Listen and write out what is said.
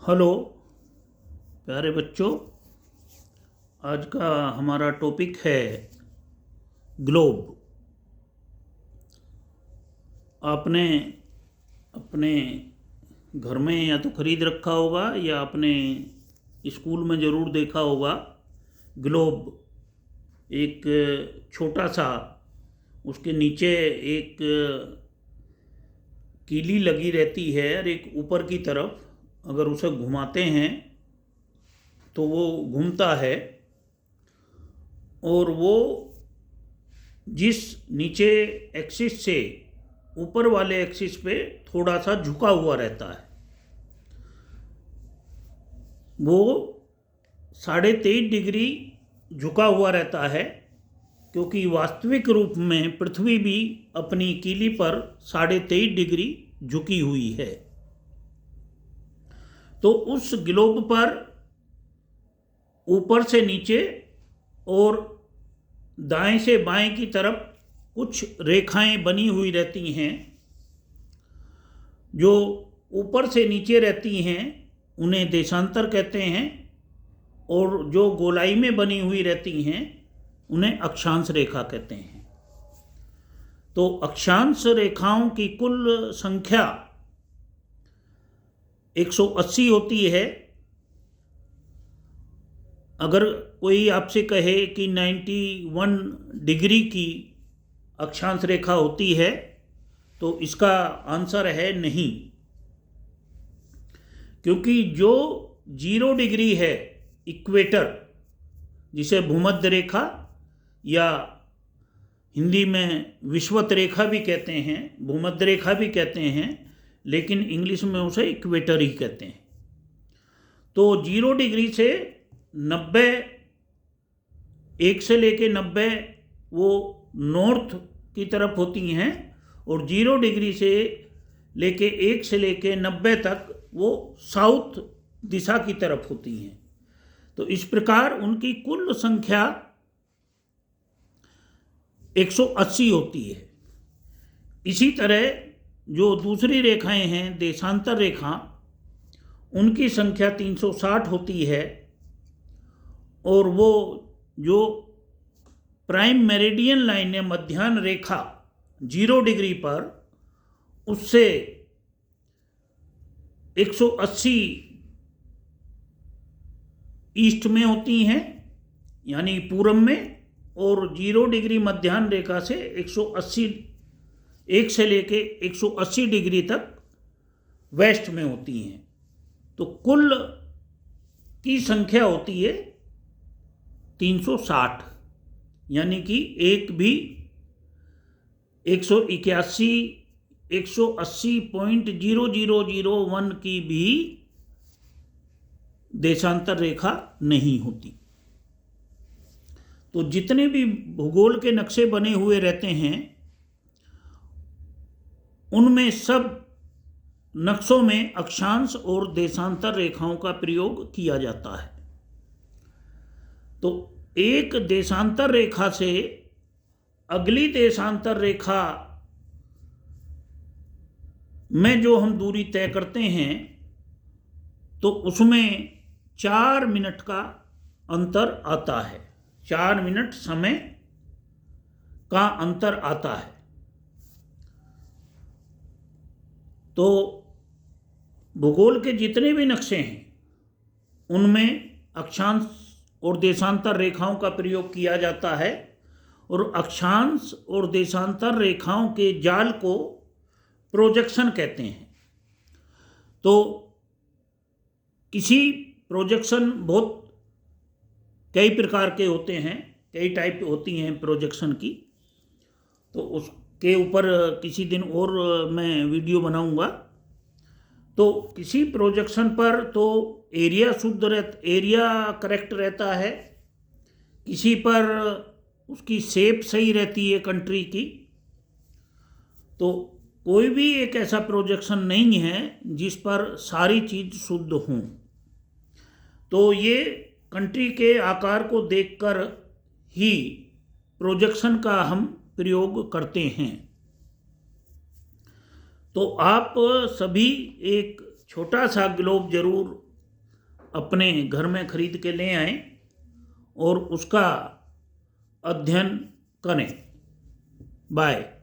Hello प्यारे बच्चों। आज का हमारा टॉपिक है ग्लोब। आपने अपने घर में या तो ख़रीद रखा होगा या अपने स्कूल में ज़रूर देखा होगा। ग्लोब एक छोटा सा, उसके नीचे एक कीली लगी रहती है और एक ऊपर की तरफ अगर उसे घुमाते हैं तो वो घूमता है और वो जिस नीचे एक्सिस से ऊपर वाले एक्सिस पे थोड़ा सा झुका हुआ रहता है। वो 23.5 डिग्री झुका हुआ रहता है, क्योंकि वास्तविक रूप में पृथ्वी भी अपनी कीली पर 23.5 डिग्री झुकी हुई है। तो उस ग्लोब पर ऊपर से नीचे और दाएं से बाएं की तरफ कुछ रेखाएं बनी हुई रहती हैं। जो ऊपर से नीचे रहती हैं उन्हें देशांतर कहते हैं, और जो गोलाई में बनी हुई रहती हैं उन्हें अक्षांश रेखा कहते हैं। तो अक्षांश रेखाओं की कुल संख्या 180 होती है। अगर कोई आपसे कहे कि 91 डिग्री की अक्षांश रेखा होती है तो इसका आंसर है नहीं, क्योंकि जो 0 डिग्री है इक्वेटर, जिसे भूमध्य रेखा या हिंदी में विषुवत रेखा भी कहते हैं, भूमध्य रेखा भी कहते हैं, लेकिन इंग्लिश में उसे इक्वेटर ही कहते हैं। तो 0 डिग्री से 90, 1 से लेके 90 वो नॉर्थ की तरफ होती हैं, और 0 डिग्री से लेके 1 से लेके 90 तक वो साउथ दिशा की तरफ होती हैं। तो इस प्रकार उनकी कुल संख्या 180 होती है। इसी तरह जो दूसरी रेखाएं हैं देशांतर रेखा, उनकी संख्या 360 होती है, और वो जो प्राइम मेरिडियन लाइन है मध्याह्न रेखा 0 डिग्री पर, उससे 180 ईस्ट में होती हैं, यानी पूरब में, और 0 डिग्री मध्याह्न रेखा से 180, 1 से लेके 180 डिग्री तक वेस्ट में होती हैं। तो कुल की संख्या होती है 360, यानी कि एक भी 181, 180.0001 की भी देशांतर रेखा नहीं होती। तो जितने भी भूगोल के नक्शे बने हुए रहते हैं उनमें सब नक्शों में अक्षांश और देशांतर रेखाओं का प्रयोग किया जाता है। तो एक देशांतर रेखा से अगली देशांतर रेखा में जो हम दूरी तय करते हैं तो उसमें 4 मिनट का अंतर आता है। 4 मिनट समय का अंतर आता है। तो भूगोल के जितने भी नक्शे हैं उनमें अक्षांश और देशांतर रेखाओं का प्रयोग किया जाता है, और अक्षांश और देशांतर रेखाओं के जाल को प्रोजेक्शन कहते हैं। तो किसी प्रोजेक्शन बहुत कई प्रकार के होते हैं, कई टाइप होती हैं प्रोजेक्शन की, तो उसके ऊपर किसी दिन और मैं वीडियो बनाऊंगा। तो किसी प्रोजेक्शन पर तो एरिया एरिया करेक्ट रहता है, किसी पर उसकी शेप सही रहती है कंट्री की। तो कोई भी एक ऐसा प्रोजेक्शन नहीं है जिस पर सारी चीज़ शुद्ध हों। तो ये कंट्री के आकार को देखकर ही प्रोजेक्शन का हम प्रयोग करते हैं। तो आप सभी एक छोटा सा ग्लोब जरूर अपने घर में खरीद के ले आएं और उसका अध्ययन करें। बाय।